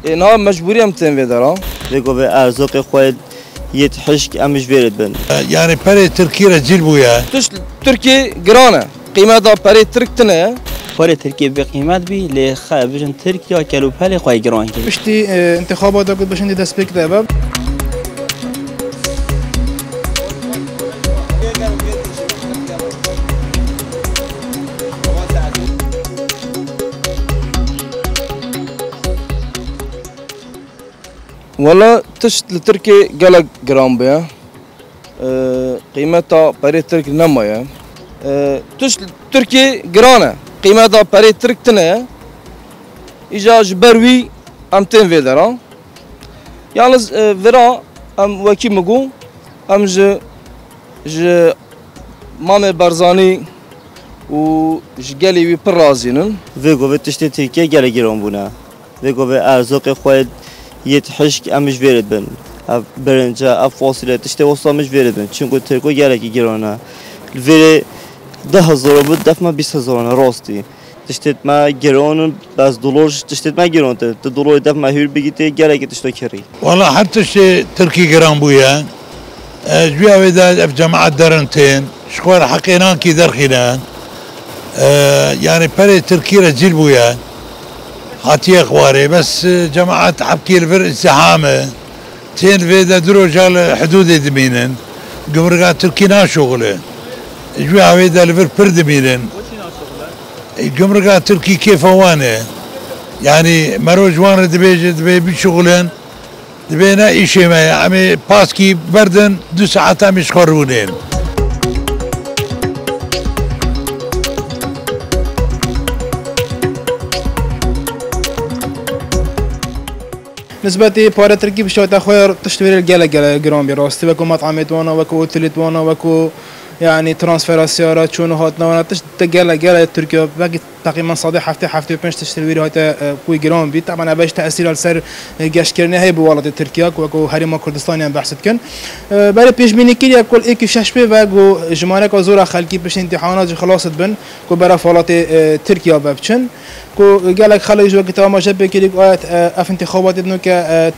اینها مجبوری هم تیم ویدارا بگو به ارزاق خود یت حشک امش ویرد بن يعني بري تركي رجل بويا توش ترکی گرانه قیمت پری ترک تنه پاره ترکیه به قیمت بی لخ بجن ترکیه کلو پله خواهی گران کی بشتي انتخابات قد باش ندي دست بك دابا والله تش لتركي قلق جرام بيا قيمتها بري ترك نمايا تش تركي جرانه قيمتها بري ترك تنه إجا جبروي أم تين فيدرا يالز فرا أم وكي مگو أم ج مامي برزاني و جگلی وی پر رازینن بگو به تشت ترکیه گله گران بونه بگو به ارزاق خود یت حشک امش ویرد بن برنجا اف فاصله تشت وصامش ویرد بن چون ترکو گله کی گرانه ویره 10,000 بود دفعه 20,000 راستی تشت ما گران بس دلار تشت ما گران ته دلار دفعه مهور بگیته گله کی تشت کری والله حتى شي تركي جرام بويا جويا ودا في جماعة درنتين شكوار حقينا كي درخينا يعني بري تركي رجل بويا هاتي اخواري بس جماعة حبكي الفر ازدحامه تين فيدا درو جال حدود دمينن قبرقا تركي نا شغله جويا ودا الفر پر دمينن قبرقا تركي كيف هوانه يعني مرو جوان دبي بشغلن دبينا ايشي ما عمي باسكي بردن 2 ساعات مش خرونين نسبتي بارا تركي بشوت اخويا تشتري الجلا جرام براستي وكو مطعمات وانا وكو اوتيليت وانا وكو يعني ترانسفير السيارات شنو هاتنا وانا جلا تركيا باقي تقريبا صادي حفتي بنش تشتري هاتا كوي جرام بي طبعا باش تاثير على سر جاش كرنا هي بوالد تركيا وكو هرم كردستان يعني بحثت كان بالي بيش بيني كي كل ايك ششبه وكو جمانك زورا خلقي باش امتحانات خلاص بن كو برا فالات تركيا بابچن كو قالك خلي جو كتاب ما جاب كي اف انتخابات انه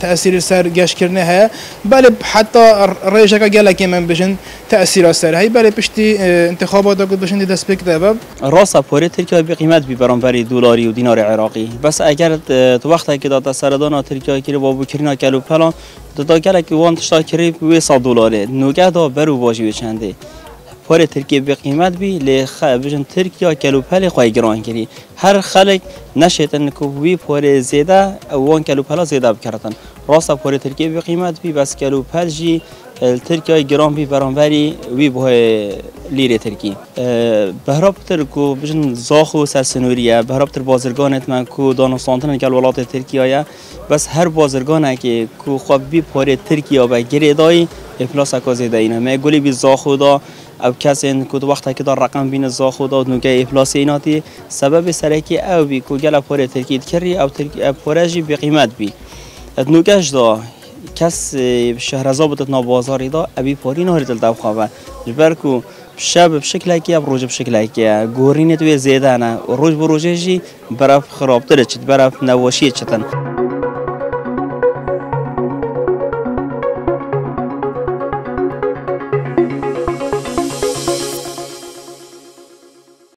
تاثير سر جاش كرنا هي بالي حتى الرئيس قال لك من بجن تاثير سر هي بالي بشتي انتخابات قد باش ندي دست بك دابا راسا پاره ترکیه به قیمت بی برانبری دلاری و دینار عراقی بس اگر تو وقتی که داتا سردان ترکیه کی با بکرینا کلو پلان داتا گله کی وان تشتا کری به $100 نوگه دا برو واجی چنده پاره ترکیه به قیمت بی لخ بجن ترکیه کلو پل خواهی گران کری هر خلق نشیتن که وی پاره زیاده وان کلو پلا زیاده بکردن راسا پاره ترکیه به قیمت بی بس کلو پل جی ترکیه گران بی برانبری وی به لیره ترکی بهرابتر کو بجن زاخو سرسنوریه بهرابتر بازرگانت من کو دانستانتن کل ولات ترکیه بس هر بازرگانه که کو خواب بی پاره ترکیه با گریدای افلاس اکازیده اینه ما گلی بی زاخو دا او کسی که وقتی که دار رقم بین زاخو دا نوگه افلاس ایناتی سبب سرکی او بی کو گل پاره ترکیه کری او ترکیه پاره جی به قیمت بی نوگهش دا کس شهرزا بودت نابازاری دا ابی پاری نهاری دل دو خوابه جبرکو شب بشکل کی اب روز بشکل کی گورینه توی زیاده نه روز به روزی برف خرابتره چت برف نواشی چتن